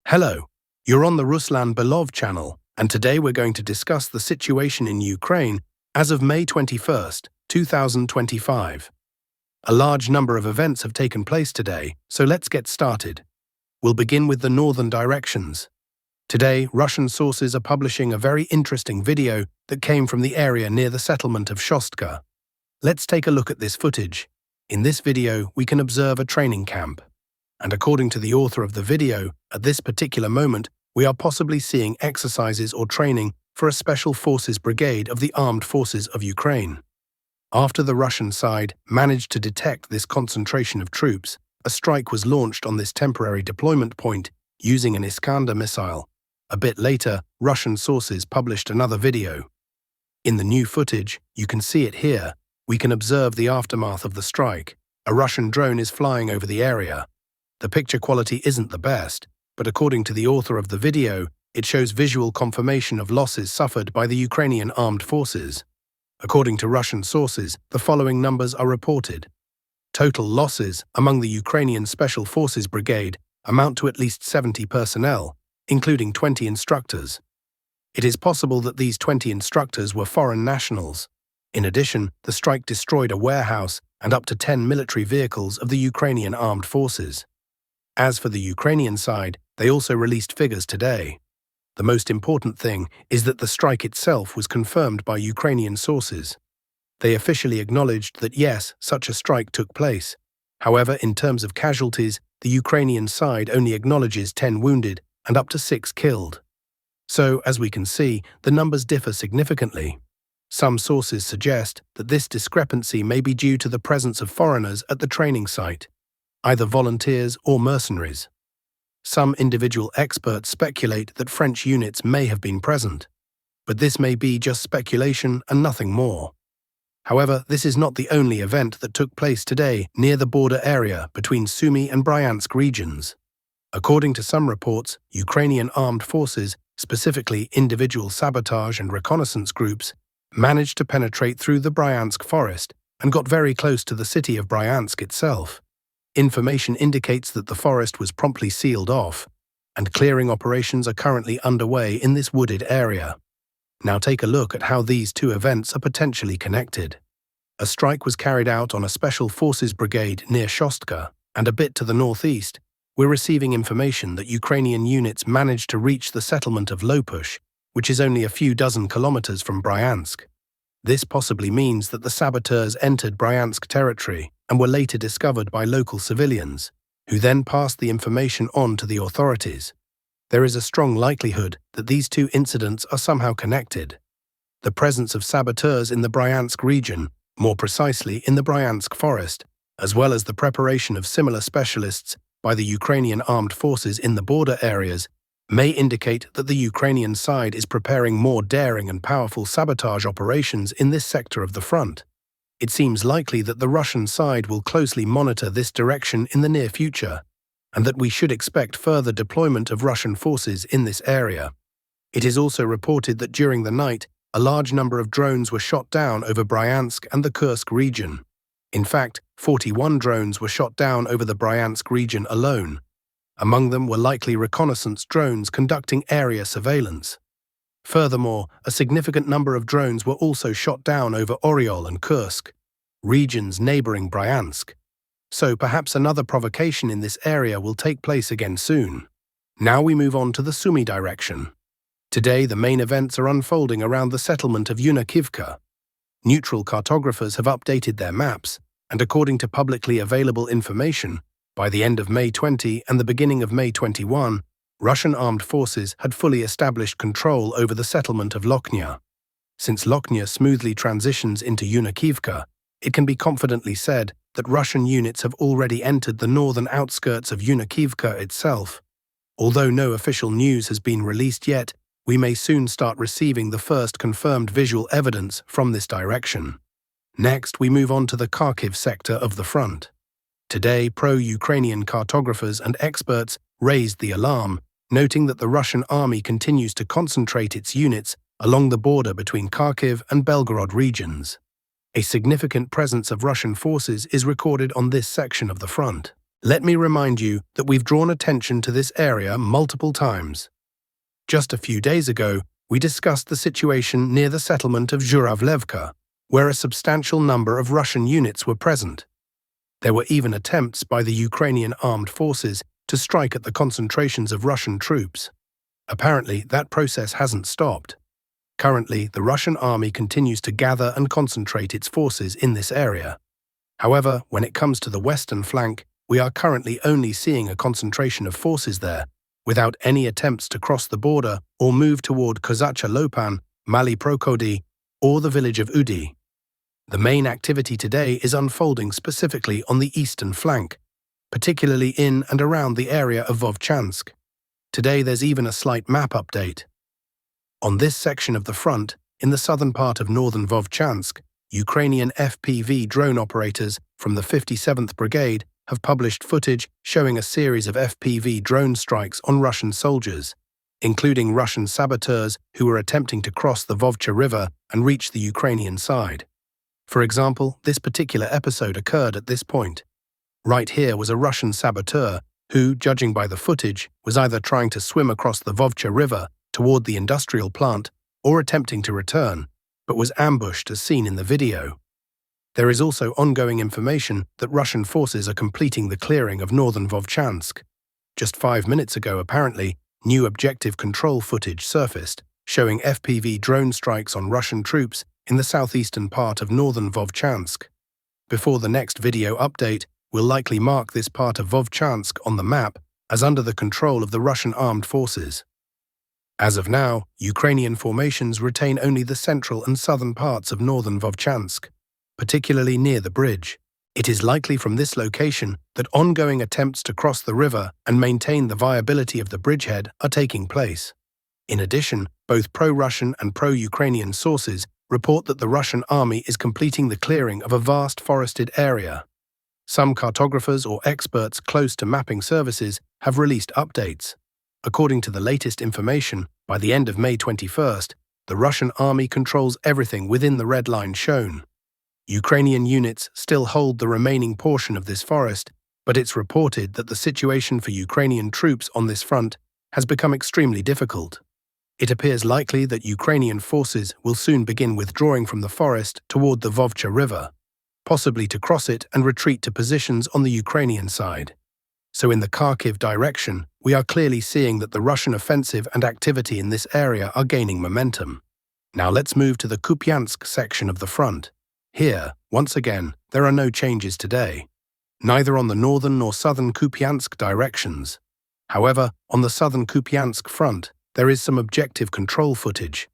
Hello, you're on the Ruslan Belov channel, and today we're going to discuss the situation in Ukraine as of May 21st, 2025. A large number of events have taken place today, so let's get started. We'll begin with the northern directions. Today, Russian sources are publishing a very interesting video that came from the area near the settlement of Shostka. Let's take a look at this footage. In this video, we can observe a training camp. And according to the author of the video, at this particular moment, we are possibly seeing exercises or training for a Special Forces Brigade of the Armed Forces of Ukraine. After the Russian side managed to detect this concentration of troops, a strike was launched on this temporary deployment point using an Iskander missile. A bit later, Russian sources published another video. In the new footage, you can see it here, we can observe the aftermath of the strike. A Russian drone is flying over the area. The picture quality isn't the best, but according to the author of the video, it shows visual confirmation of losses suffered by the Ukrainian armed forces. According to Russian sources, the following numbers are reported. Total losses among the Ukrainian Special Forces Brigade amount to at least 70 personnel, including 20 instructors. It is possible that these 20 instructors were foreign nationals. In addition, the strike destroyed a warehouse and up to 10 military vehicles of the Ukrainian armed forces. As for the Ukrainian side, they also released figures today. The most important thing is that the strike itself was confirmed by Ukrainian sources. They officially acknowledged that yes, such a strike took place. However, in terms of casualties, the Ukrainian side only acknowledges 10 wounded and up to 6 killed. So, as we can see, the numbers differ significantly. Some sources suggest that this discrepancy may be due to the presence of foreigners at the training site, either volunteers or mercenaries. Some individual experts speculate that French units may have been present, but this may be just speculation and nothing more. However, this is not the only event that took place today near the border area between Sumy and Bryansk regions. According to some reports, Ukrainian armed forces, specifically individual sabotage and reconnaissance groups, managed to penetrate through the Bryansk forest and got very close to the city of Bryansk itself. Information indicates that the forest was promptly sealed off, and clearing operations are currently underway in this wooded area. Now take a look at how these two events are potentially connected. A strike was carried out on a Special Forces Brigade near Shostka, and a bit to the northeast, we're receiving information that Ukrainian units managed to reach the settlement of Lopush, which is only a few dozen kilometers from Bryansk. This possibly means that the saboteurs entered Bryansk territory and were later discovered by local civilians, who then passed the information on to the authorities. There is a strong likelihood that these two incidents are somehow connected. The presence of saboteurs in the Bryansk region, more precisely in the Bryansk forest, as well as the preparation of similar specialists by the Ukrainian armed forces in the border areas, may indicate that the Ukrainian side is preparing more daring and powerful sabotage operations in this sector of the front. It seems likely that the Russian side will closely monitor this direction in the near future, and that we should expect further deployment of Russian forces in this area. It is also reported that during the night, a large number of drones were shot down over Bryansk and the Kursk region. In fact, 41 drones were shot down over the Bryansk region alone. Among them were likely reconnaissance drones conducting area surveillance. Furthermore, a significant number of drones were also shot down over Oryol and Kursk, regions neighboring Bryansk. So perhaps another provocation in this area will take place again soon. Now we move on to the Sumy direction. Today the main events are unfolding around the settlement of Dnipropetrovsk. Neutral cartographers have updated their maps, and according to publicly available information, by the end of May 20 and the beginning of May 21, Russian armed forces had fully established control over the settlement of Lochnia. Since Lochnia smoothly transitions into Dnipropetrovsk, it can be confidently said that Russian units have already entered the northern outskirts of Dnipropetrovsk itself. Although no official news has been released yet, we may soon start receiving the first confirmed visual evidence from this direction. Next, we move on to the Kharkiv sector of the front. Today, pro-Ukrainian cartographers and experts raised the alarm, noting that the Russian army continues to concentrate its units along the border between Kharkiv and Belgorod regions. A significant presence of Russian forces is recorded on this section of the front. Let me remind you that we've drawn attention to this area multiple times. Just a few days ago, we discussed the situation near the settlement of Zhuravlevka, where a substantial number of Russian units were present. There were even attempts by the Ukrainian armed forces to strike at the concentrations of Russian troops. Apparently, that process hasn't stopped. Currently, the Russian army continues to gather and concentrate its forces in this area. However, when it comes to the western flank, we are currently only seeing a concentration of forces there, without any attempts to cross the border or move toward Kozacha Lopan, Mali Prokhody, or the village of Udi. The main activity today is unfolding specifically on the eastern flank, particularly in and around the area of Vovchansk. Today there's even a slight map update. On this section of the front, in the southern part of northern Vovchansk, Ukrainian FPV drone operators from the 57th Brigade have published footage showing a series of FPV drone strikes on Russian soldiers, including Russian saboteurs who were attempting to cross the Vovcha River and reach the Ukrainian side. For example, this particular episode occurred at this point. Right here was a Russian saboteur who, judging by the footage, was either trying to swim across the Vovcha River toward the industrial plant or attempting to return, but was ambushed as seen in the video. There is also ongoing information that Russian forces are completing the clearing of northern Vovchansk. Just 5 minutes ago, apparently, new objective control footage surfaced, showing FPV drone strikes on Russian troops in the southeastern part of northern Vovchansk. Before the next video update, we'll likely mark this part of Vovchansk on the map as under the control of the Russian armed forces. As of now, Ukrainian formations retain only the central and southern parts of northern Vovchansk, particularly near the bridge. It is likely from this location that ongoing attempts to cross the river and maintain the viability of the bridgehead are taking place. In addition, both pro-Russian and pro-Ukrainian sources report that the Russian army is completing the clearing of a vast forested area. Some cartographers or experts close to mapping services have released updates. According to the latest information, by the end of May 21st, the Russian army controls everything within the red line shown. Ukrainian units still hold the remaining portion of this forest, but it's reported that the situation for Ukrainian troops on this front has become extremely difficult. It appears likely that Ukrainian forces will soon begin withdrawing from the forest toward the Vovcha River, possibly to cross it and retreat to positions on the Ukrainian side. So in the Kharkiv direction, we are clearly seeing that the Russian offensive and activity in this area are gaining momentum. Now let's move to the Kupiansk section of the front. Here, once again, there are no changes today, neither on the northern nor southern Kupiansk directions. However, on the southern Kupiansk front, there is some objective control footage.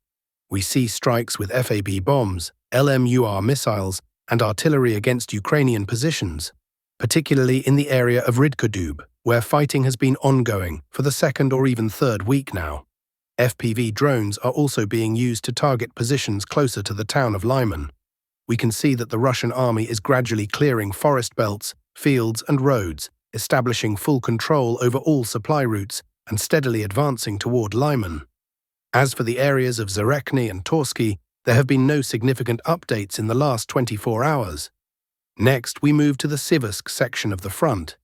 We see strikes with FAB bombs, LMUR missiles, and artillery against Ukrainian positions, particularly in the area of Rydkodub, where fighting has been ongoing for the second or even third week now. FPV drones are also being used to target positions closer to the town of Lyman. We can see that the Russian army is gradually clearing forest belts, fields, and roads, establishing full control over all supply routes and steadily advancing toward Lyman. As for the areas of Zarekny and Torsky, there have been no significant updates in the last 24 hours. Next, we move to the Siversk section of the front.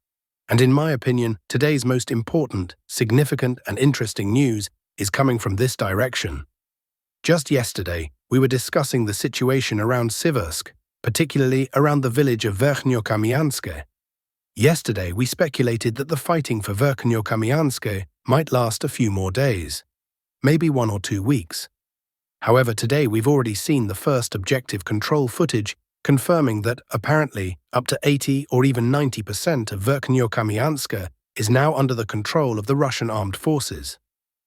And in my opinion, today's most important, significant, and interesting news is coming from this direction. Just yesterday, we were discussing the situation around Siversk, particularly around the village of Verkhnyokamyanske. Yesterday, we speculated that the fighting for Verkhnyokamyanske might last a few more days, maybe 1 or 2 weeks. However, today we've already seen the first objective control footage confirming that, apparently, up to 80 or even 90% of Verkhnyokamyanske is now under the control of the Russian armed forces.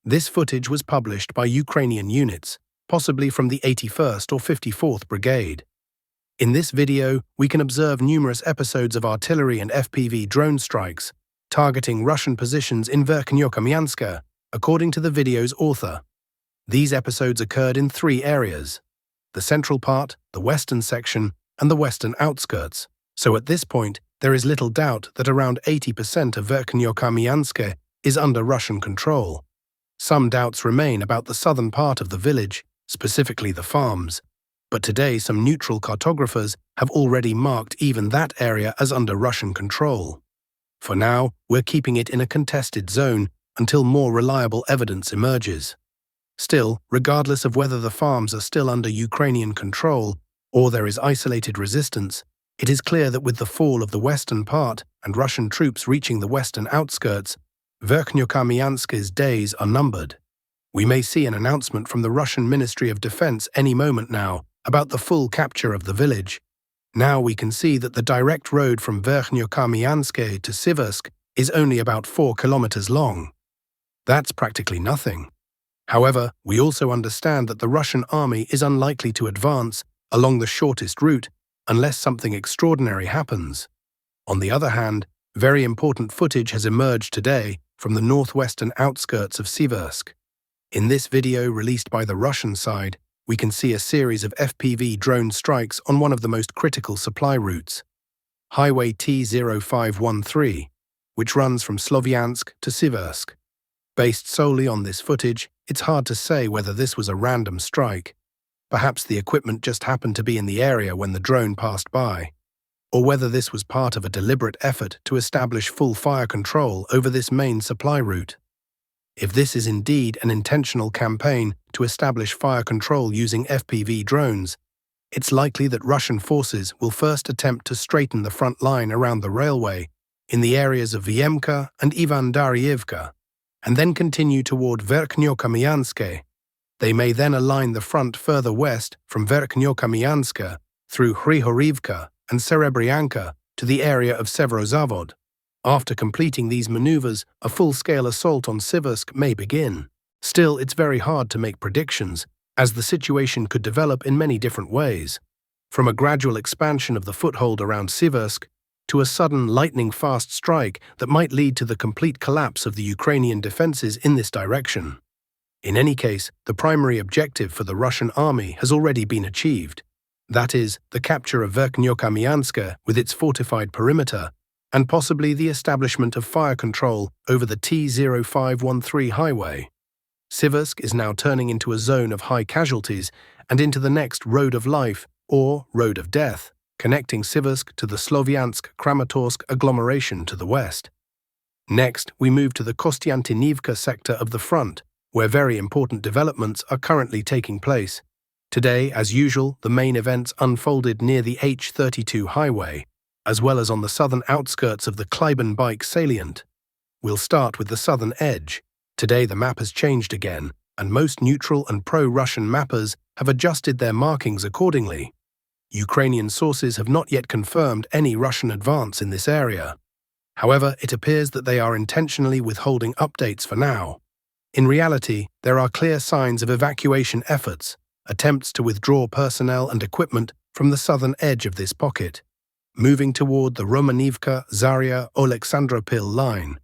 This footage was published by Ukrainian units, possibly from the 81st or 54th Brigade. In this video, we can observe numerous episodes of artillery and FPV drone strikes, targeting Russian positions in Verkhnyokamyanske, according to the video's author. These episodes occurred in 3 areas: the central part, the western section, and the western outskirts. So at this point, there is little doubt that around 80% of Verkhnyokamyanske is under Russian control. Some doubts remain about the southern part of the village, specifically the farms, but today some neutral cartographers have already marked even that area as under Russian control. For now, we're keeping it in a contested zone until more reliable evidence emerges. Still, regardless of whether the farms are still under Ukrainian control or there is isolated resistance, it is clear that with the fall of the western part and Russian troops reaching the western outskirts, Verkhnyokamyansk's days are numbered. We may see an announcement from the Russian Ministry of Defense any moment now about the full capture of the village. Now we can see that the direct road from Verkhnyokamyansk to Siversk is only about 4 kilometers long. That's practically nothing. However, we also understand that the Russian army is unlikely to advance along the shortest route unless something extraordinary happens. On the other hand, very important footage has emerged today from the northwestern outskirts of Siversk. In this video released by the Russian side, we can see a series of FPV drone strikes on one of the most critical supply routes, Highway T0513, which runs from Slovyansk to Siversk. Based solely on this footage, it's hard to say whether this was a random strike. Perhaps the equipment just happened to be in the area when the drone passed by, or whether this was part of a deliberate effort to establish full fire control over this main supply route. If this is indeed an intentional campaign to establish fire control using FPV drones, it's likely that Russian forces will first attempt to straighten the front line around the railway in the areas of Vyemka and Ivan-Daryivka, and then continue toward Verkhnyokamyansk. They may then align the front further west from Verkhnyokamyansk through Hrihorivka and Serebryanka to the area of Severozavod. After completing these maneuvers, a full-scale assault on Siversk may begin. Still, it's very hard to make predictions, as the situation could develop in many different ways. From a gradual expansion of the foothold around Siversk to a sudden lightning-fast strike that might lead to the complete collapse of the Ukrainian defenses in this direction. In any case, the primary objective for the Russian army has already been achieved. That is, the capture of Verkhnyokamyansk with its fortified perimeter, and possibly the establishment of fire control over the T0513 highway. Siversk is now turning into a zone of high casualties and into the next road of life, or road of death, connecting Siversk to the Slovyansk-Kramatorsk agglomeration to the west. Next, we move to the Kostantinovka sector of the front, where very important developments are currently taking place. Today, as usual, the main events unfolded near the H32 highway, as well as on the southern outskirts of the Kleibenbeek salient. We'll start with the southern edge. Today the map has changed again, and most neutral and pro-Russian mappers have adjusted their markings accordingly. Ukrainian sources have not yet confirmed any Russian advance in this area. However, it appears that they are intentionally withholding updates for now. In reality, there are clear signs of evacuation efforts, attempts to withdraw personnel and equipment from the southern edge of this pocket, moving toward the Romanivka-Zarya-Oleksandropil line.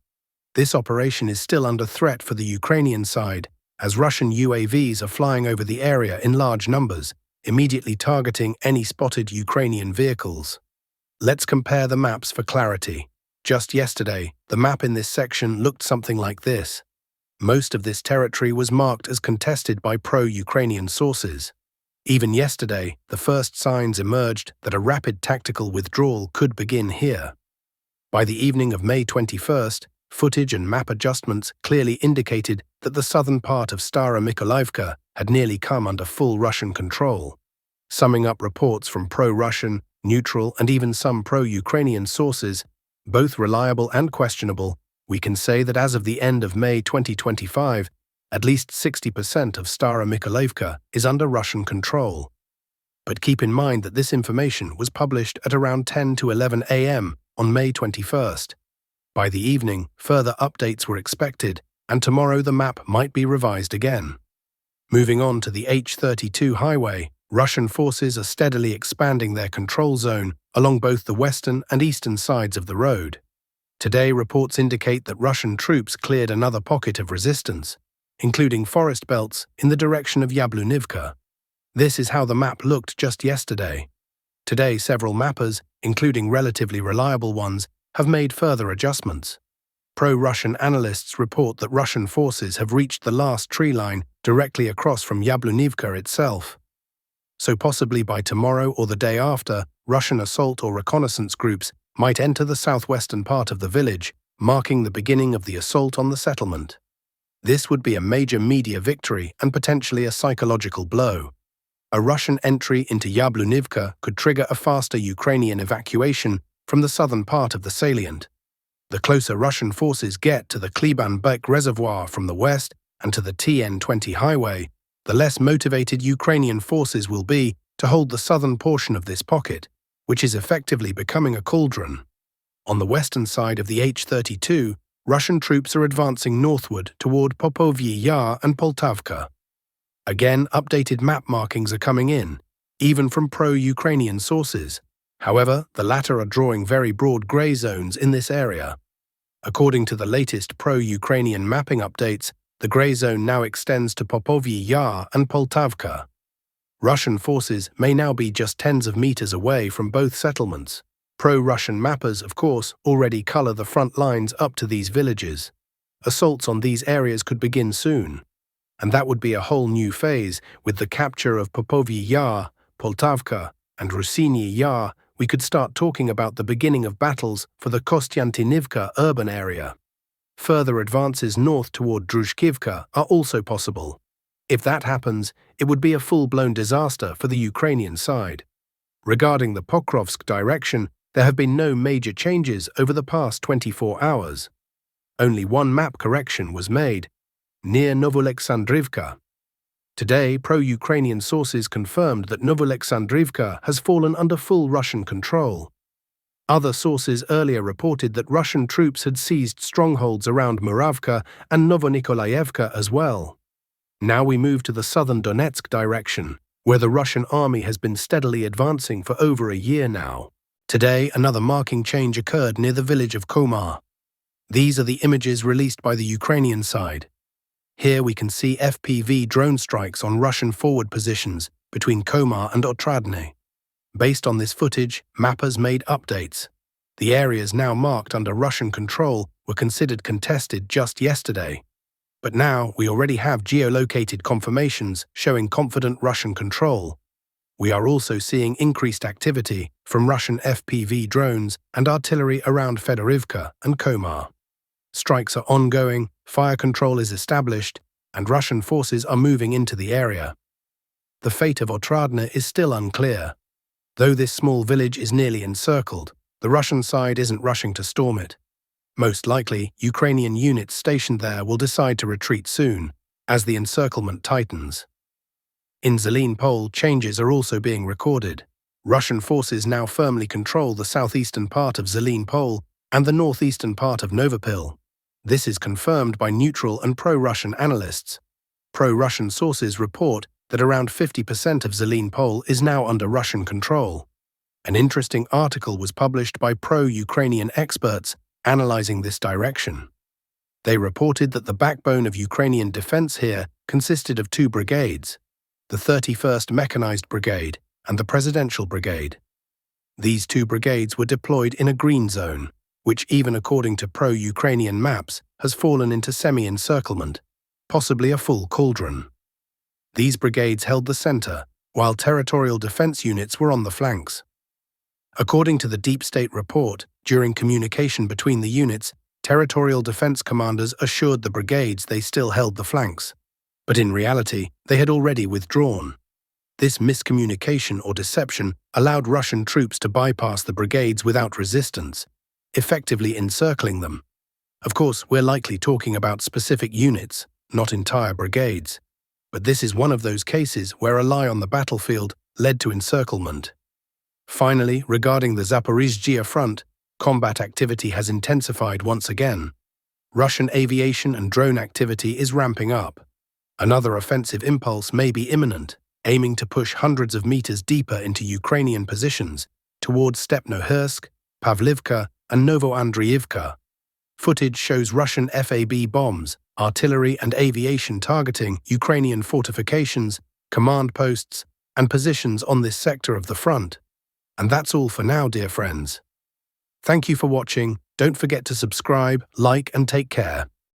This operation is still under threat for the Ukrainian side, as Russian UAVs are flying over the area in large numbers, immediately targeting any spotted Ukrainian vehicles. Let's compare the maps for clarity. Just yesterday, the map in this section looked something like this. Most of this territory was marked as contested by pro-Ukrainian sources. Even yesterday, the first signs emerged that a rapid tactical withdrawal could begin here. By the evening of May 21st, footage and map adjustments clearly indicated that the southern part of Stara Mykolaiivka had nearly come under full Russian control. Summing up reports from pro-Russian, neutral, and even some pro-Ukrainian sources, both reliable and questionable, we can say that as of the end of May 2025, at least 60% of Stara Mykolaiivka is under Russian control. But keep in mind that this information was published at around 10 to 11 a.m. on May 21st. By the evening, further updates were expected, and tomorrow the map might be revised again. Moving on to the H32 highway, Russian forces are steadily expanding their control zone along both the western and eastern sides of the road. Today, reports indicate that Russian troops cleared another pocket of resistance, including forest belts in the direction of Yablunivka. This is how the map looked just yesterday. Today, several mappers, including relatively reliable ones, have made further adjustments. Pro-Russian analysts report that Russian forces have reached the last tree line directly across from Yablunivka itself. So possibly by tomorrow or the day after, Russian assault or reconnaissance groups might enter the southwestern part of the village, marking the beginning of the assault on the settlement. This would be a major media victory and potentially a psychological blow. A Russian entry into Yablunivka could trigger a faster Ukrainian evacuation from the southern part of the salient. The closer Russian forces get to the Kliban-Bek reservoir from the west and to the TN-20 highway, the less motivated Ukrainian forces will be to hold the southern portion of this pocket, which is effectively becoming a cauldron. On the western side of the H-32, Russian troops are advancing northward toward Popovyi Yar and Poltavka. Again, updated map markings are coming in, even from pro-Ukrainian sources. However, the latter are drawing very broad grey zones in this area. According to the latest pro-Ukrainian mapping updates, the grey zone now extends to Popovyi Yar and Poltavka. Russian forces may now be just tens of meters away from both settlements. Pro-Russian mappers, of course, already color the front lines up to these villages. Assaults on these areas could begin soon. And that would be a whole new phase. With the capture of Popovyi Yar, Poltavka, and Rusiny Yar, we could start talking about the beginning of battles for the Kostantinovka urban area. Further advances north toward Druzhkivka are also possible. If that happens, it would be a full-blown disaster for the Ukrainian side. Regarding the Pokrovsk direction, there have been no major changes over the past 24 hours. Only one map correction was made, near Novoalexandrivka. Today, pro-Ukrainian sources confirmed that Novoalexandrivka has fallen under full Russian control. Other sources earlier reported that Russian troops had seized strongholds around Muravka and Novonikolayevka as well. Now we move to the southern Donetsk direction, where the Russian army has been steadily advancing for over a year now. Today, another marking change occurred near the village of Komar. These are the images released by the Ukrainian side. Here we can see FPV drone strikes on Russian forward positions between Komar and Otradne. Based on this footage, mappers made updates. The areas now marked under Russian control were considered contested just yesterday. But now we already have geolocated confirmations showing confident Russian control. We are also seeing increased activity from Russian FPV drones and artillery around Fedorivka and Komar. Strikes are ongoing, fire control is established, and Russian forces are moving into the area. The fate of Otradne is still unclear. Though this small village is nearly encircled, the Russian side isn't rushing to storm it. Most likely, Ukrainian units stationed there will decide to retreat soon, as the encirclement tightens. In Zelensky, changes are also being recorded. Russian forces now firmly control the southeastern part of Zelensky and the northeastern part of Novopil. This is confirmed by neutral and pro-Russian analysts. Pro-Russian sources report that around 50% of Zelensky is now under Russian control. An interesting article was published by pro-Ukrainian experts analyzing this direction. They reported that the backbone of Ukrainian defense here consisted of two brigades, the 31st Mechanized Brigade and the Presidential Brigade. These two brigades were deployed in a green zone, which even according to pro-Ukrainian maps has fallen into semi-encirclement, possibly a full cauldron. These brigades held the center, while territorial defense units were on the flanks. According to the Deep State report, during communication between the units, territorial defense commanders assured the brigades they still held the flanks. But in reality, they had already withdrawn. This miscommunication or deception allowed Russian troops to bypass the brigades without resistance, effectively encircling them. Of course, we're likely talking about specific units, not entire brigades. But this is one of those cases where a lie on the battlefield led to encirclement. Finally, regarding the Zaporizhzhia front, combat activity has intensified once again. Russian aviation and drone activity is ramping up. Another offensive impulse may be imminent, aiming to push hundreds of meters deeper into Ukrainian positions towards Stepnohirsk, Pavlivka, and Novoandriivka. Footage shows Russian FAB bombs, artillery and aviation targeting Ukrainian fortifications, command posts, and positions on this sector of the front. And that's all for now, dear friends. Thank you for watching. Don't forget to subscribe, like, and take care.